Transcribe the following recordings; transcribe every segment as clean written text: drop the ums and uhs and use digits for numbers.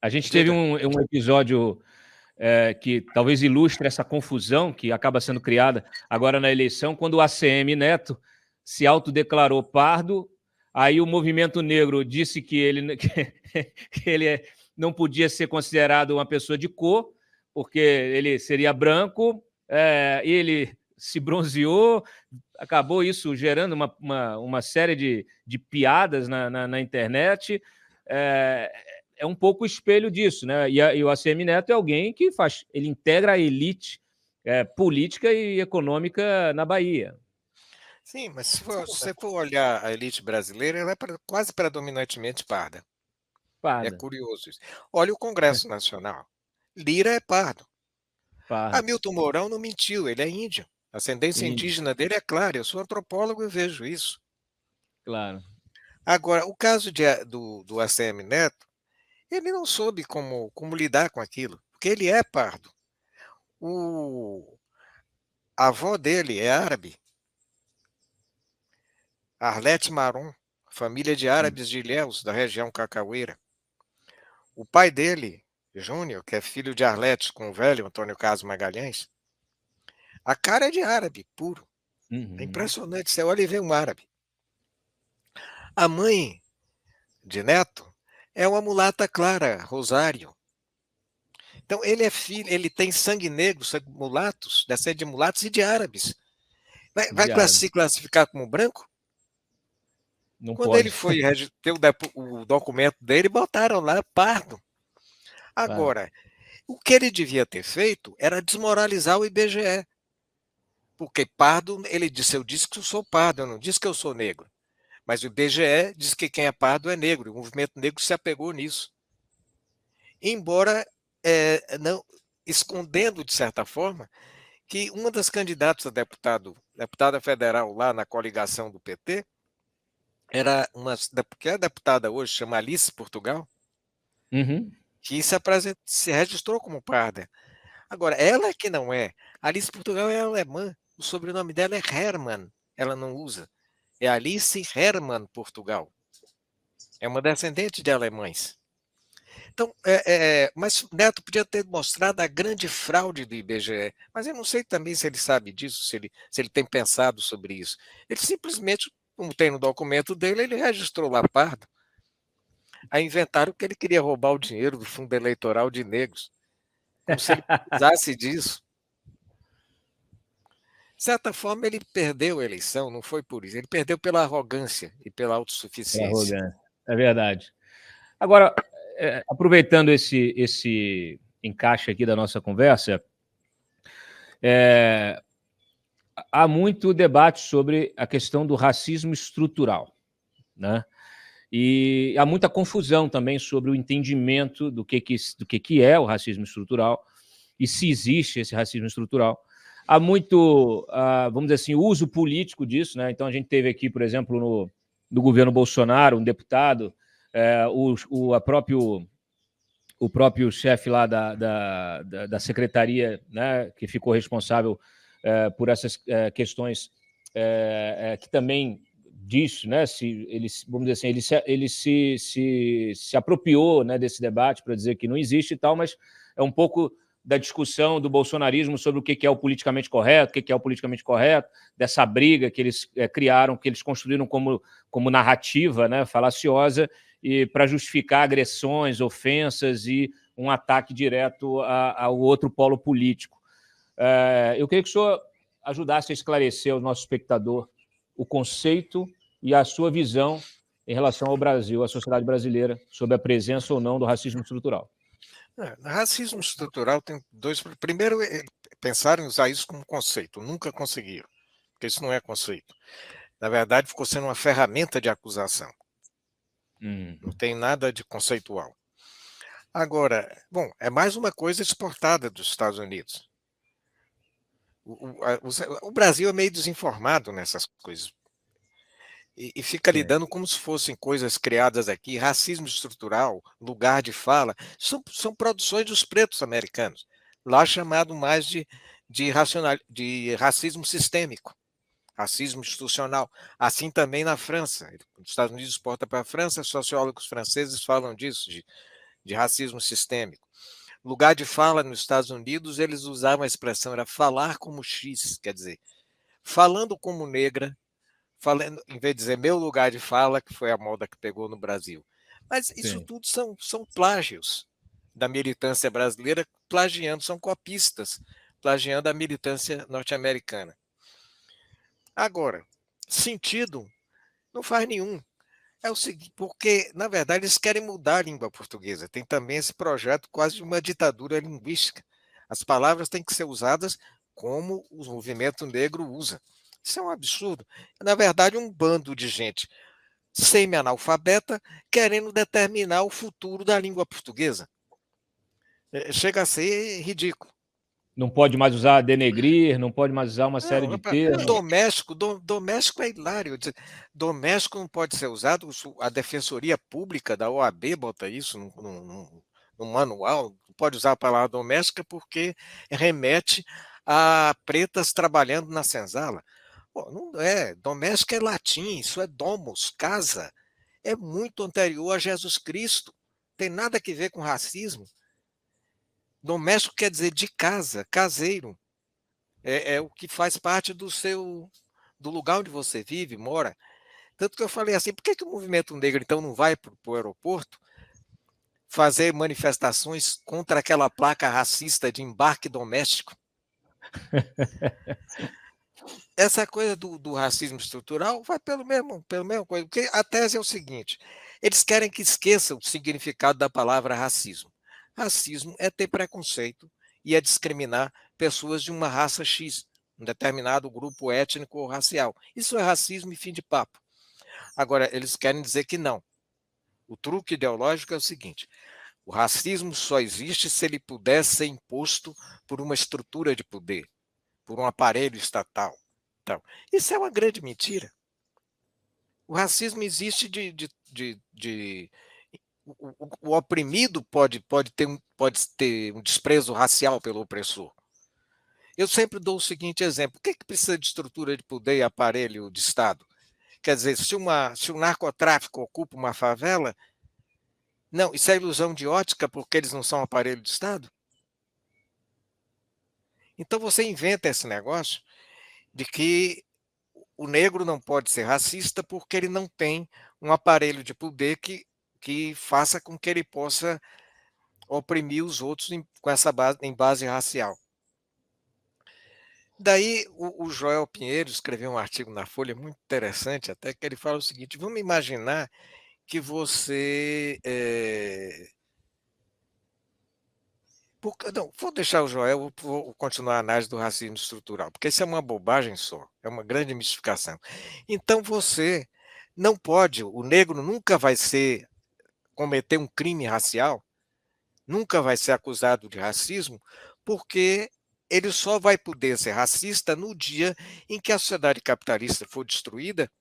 A gente teve Diga. um episódio que talvez ilustre essa confusão que acaba sendo criada agora na eleição, quando o ACM Neto se autodeclarou pardo, aí o movimento negro disse que ele não podia ser considerado uma pessoa de cor, porque ele seria branco, ele se bronzeou, acabou isso gerando uma série de piadas na internet. É um pouco espelho disso, né? E o ACM Neto é alguém que ele integra a elite política e econômica na Bahia. Sim, mas se você for olhar a elite brasileira, ela é quase predominantemente parda. É Parda. curioso isso. Olha o Congresso Nacional. Lira é pardo. Pardo. Hamilton Mourão não mentiu, ele é índio. A ascendência Índio. indígena dele é clara. Eu sou antropólogo e vejo isso. Claro. Agora, o caso do ACM Neto, ele não soube como lidar com aquilo, porque ele é pardo. A avó dele é árabe, Arlete Maron, família de árabes de Ilhéus, da região cacaueira. O pai dele, Júnior, que é filho de Arlete com o velho Antônio Carlos Magalhães, a cara é de árabe puro. É Uhum. impressionante, você olha e vê um árabe. A mãe de Neto é uma mulata clara, Rosário. Então ele é filho, ele tem sangue negro, sangue mulatos, descende de mulatos e de árabes. Vai De árabe. se classificar como branco? Não Quando ele pode. foi ter o documento dele, botaram lá pardo. Claro. Agora, o que ele devia ter feito era desmoralizar o IBGE. Porque pardo, ele disse, eu disse que eu sou pardo, eu não disse que eu sou negro. Mas o IBGE diz que quem é pardo é negro, o movimento negro se apegou nisso. Embora não escondendo, de certa forma, que uma das candidatas a deputada federal lá na coligação do PT, era que é deputada hoje, chama Alice Portugal, Uhum. que se registrou como parda. Agora, ela que não é. Alice Portugal é alemã, o sobrenome dela é Hermann, ela não usa. É Alice Hermann Portugal. É uma descendente de alemães. Então, mas Neto podia ter mostrado a grande fraude do IBGE, mas eu não sei também se ele sabe disso, se ele tem pensado sobre isso. Ele simplesmente, como tem no documento dele, ele registrou lá pardo. Aí inventaram que ele queria roubar o dinheiro do fundo eleitoral de negros, como se ele precisasse disso. De certa forma, ele perdeu a eleição, não foi por isso, ele perdeu pela arrogância e pela autossuficiência. Arrogância. É verdade. Agora, aproveitando esse encaixe aqui da nossa conversa, há muito debate sobre a questão do racismo estrutural, né? E há muita confusão também sobre o entendimento do que é o racismo estrutural e se existe esse racismo estrutural. Há muito, vamos dizer assim, uso político disso, né? Então, a gente teve aqui, por exemplo, no governo Bolsonaro, um deputado, o próprio chefe lá da secretaria, né, que ficou responsável por essas questões, que também disso, né, vamos dizer assim, ele se apropriou, né, desse debate para dizer que não existe e tal, mas é um pouco da discussão do bolsonarismo sobre o que é o politicamente correto, o que é o politicamente correto, dessa briga que eles criaram, que eles construíram como narrativa, né, falaciosa, e para justificar agressões, ofensas e um ataque direto ao outro polo político. Eu queria que o senhor ajudasse a esclarecer ao nosso espectador o conceito e a sua visão em relação ao Brasil, à sociedade brasileira, sobre a presença ou não do racismo estrutural. Racismo estrutural tem dois. Primeiro, pensaram em usar isso como conceito, nunca conseguiram, porque isso não é conceito. Na verdade, ficou sendo uma ferramenta de acusação. Não tem nada de conceitual. Agora, bom, é mais uma coisa exportada dos Estados Unidos. O Brasil é meio desinformado nessas coisas. E fica lidando como se fossem coisas criadas aqui, racismo estrutural, lugar de fala, são produções dos pretos americanos, lá chamado mais de racismo sistêmico, racismo institucional. Assim também na França. Os Estados Unidos exporta para a França, sociólogos franceses falam disso, de racismo sistêmico. Lugar de fala nos Estados Unidos, eles usavam a expressão, era falar como X, quer dizer, falando como negra, falando, em vez de dizer meu lugar de fala, que foi a moda que pegou no Brasil. Mas isso Sim. tudo são plágios da militância brasileira, plagiando, são copistas, plagiando a militância norte-americana. Agora, sentido não faz nenhum. É o seguinte, porque, na verdade, eles querem mudar a língua portuguesa. Tem também esse projeto quase de uma ditadura linguística. As palavras têm que ser usadas como o movimento negro usa. Isso é um absurdo. É, na verdade, um bando de gente semi-analfabeta querendo determinar o futuro da língua portuguesa. Chega a ser ridículo. Não pode mais usar denegrir, não pode mais usar uma série Não, de termos. doméstico é hilário. Doméstico não pode ser usado. A Defensoria Pública da OAB bota isso no manual. Não pode usar a palavra doméstica porque remete a pretas trabalhando na senzala. Pô, não é. Doméstico é latim, isso é domus, casa. É muito anterior a Jesus Cristo. Tem nada a ver com racismo. Doméstico quer dizer de casa, caseiro. É o que faz parte do lugar onde você vive, mora. Tanto que eu falei assim, por que o movimento negro então não vai para o aeroporto fazer manifestações contra aquela placa racista de embarque doméstico? Essa coisa do racismo estrutural vai pelo mesmo coisa, porque a tese é o seguinte, eles querem que esqueça o significado da palavra racismo. Racismo é ter preconceito e é discriminar pessoas de uma raça X, um determinado grupo étnico ou racial. Isso é racismo e fim de papo. Agora, eles querem dizer que não. O truque ideológico é o seguinte, o racismo só existe se ele puder ser imposto por uma estrutura de poder, por um aparelho estatal. Então, isso é uma grande mentira. O racismo existe o oprimido pode ter um desprezo racial pelo opressor. Eu sempre dou o seguinte exemplo: o que precisa de estrutura de poder e aparelho de Estado? Quer dizer, se o narcotráfico ocupa uma favela, não, isso é ilusão de ótica porque eles não são aparelho de Estado? Então você inventa esse negócio de que o negro não pode ser racista porque ele não tem um aparelho de poder que faça com que ele possa oprimir os outros com essa base, em base racial. Daí o Joel Pinheiro escreveu um artigo na Folha muito interessante, até que ele fala o seguinte: vamos imaginar que você. Não, vou deixar o Joel, vou continuar a análise do racismo estrutural, porque isso é uma bobagem só, é uma grande mistificação. Então você não pode, o negro nunca vai cometer um crime racial, nunca vai ser acusado de racismo, porque ele só vai poder ser racista no dia em que a sociedade capitalista for destruída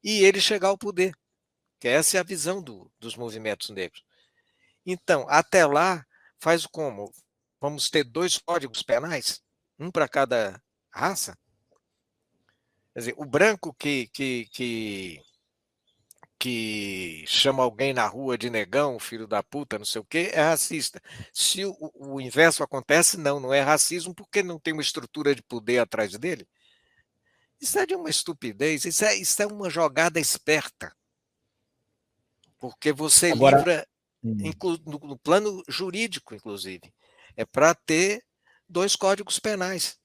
e ele chegar ao poder, que essa é a visão dos movimentos negros. Então, até lá, faz como? Vamos ter 2 códigos penais, um para cada raça? Quer dizer, o branco que chama alguém na rua de negão, filho da puta, não sei o quê, é racista. Se o inverso acontece, não é racismo porque não tem uma estrutura de poder atrás dele. Isso é de uma estupidez, isso é uma jogada esperta. Porque você Agora, livra, no plano jurídico, inclusive, é para ter 2 códigos penais.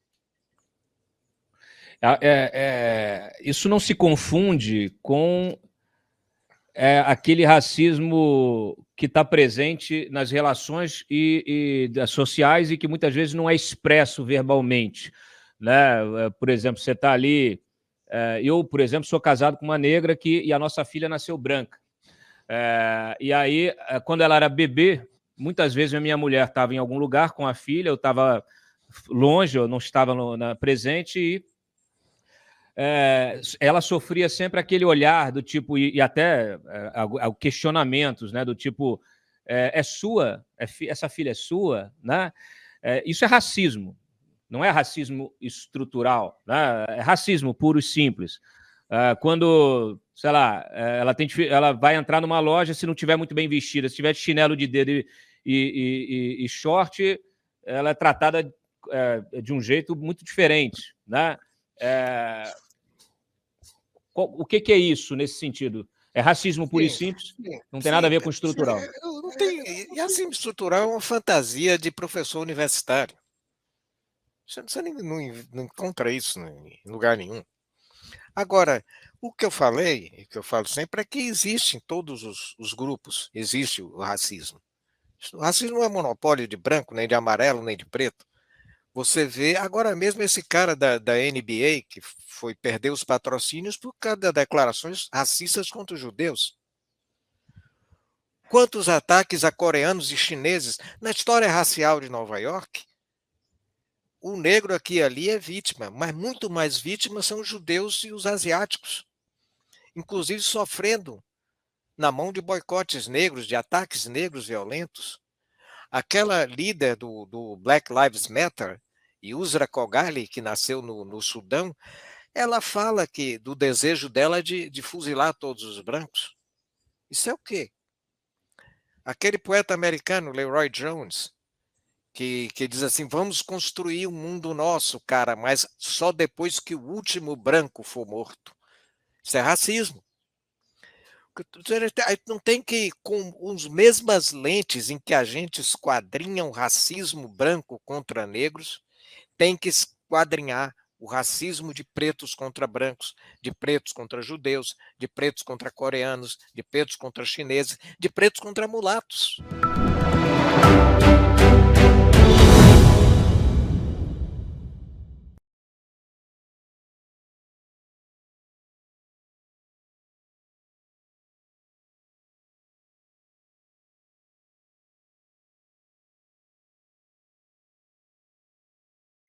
isso não se confunde com aquele racismo que está presente nas relações sociais e que muitas vezes não é expresso verbalmente, né? Por exemplo, você está ali, eu, por exemplo, sou casado com uma negra e a nossa filha nasceu branca. E aí, quando ela era bebê, muitas vezes a minha mulher estava em algum lugar com a filha, eu estava longe, eu não estava presente e ela sofria sempre aquele olhar do tipo, e até questionamentos, né, do tipo, é sua? Essa filha é sua? Né? Isso é racismo, não é racismo estrutural, né? É racismo puro e simples. Quando sei lá, ela vai entrar numa loja se não tiver muito bem vestida, se tiver de chinelo de dedo e short, ela é tratada de um jeito muito diferente, né? O que é isso nesse sentido? É racismo puro e simples? Não tem nada a ver com estrutural. Não tem, e racismo estrutural é uma fantasia de professor universitário. Você não encontra isso em lugar nenhum. Agora, o que eu falei, e que eu falo sempre, é que existe em todos os grupos, existe o racismo. O racismo não é monopólio de branco, nem de amarelo, nem de preto. Você vê agora mesmo esse cara da NBA que perdeu os patrocínios por causa de declarações racistas contra os judeus. Quantos ataques a coreanos e chineses na história racial de Nova York? O negro aqui e ali é vítima, mas muito mais vítimas são os judeus e os asiáticos, inclusive sofrendo na mão de boicotes negros, de ataques negros violentos. Aquela líder do Black Lives Matter, Yusra Kogali, que nasceu no Sudão, ela fala do desejo dela de fuzilar todos os brancos. Isso é o quê? Aquele poeta americano, Leroy Jones, que diz assim, vamos construir um mundo nosso, cara, mas só depois que o último branco for morto. Isso é racismo. Não tem que, com as mesmas lentes em que a gente esquadrinha o racismo branco contra negros, tem que esquadrinhar o racismo de pretos contra brancos, de pretos contra judeus, de pretos contra coreanos, de pretos contra chineses, de pretos contra mulatos.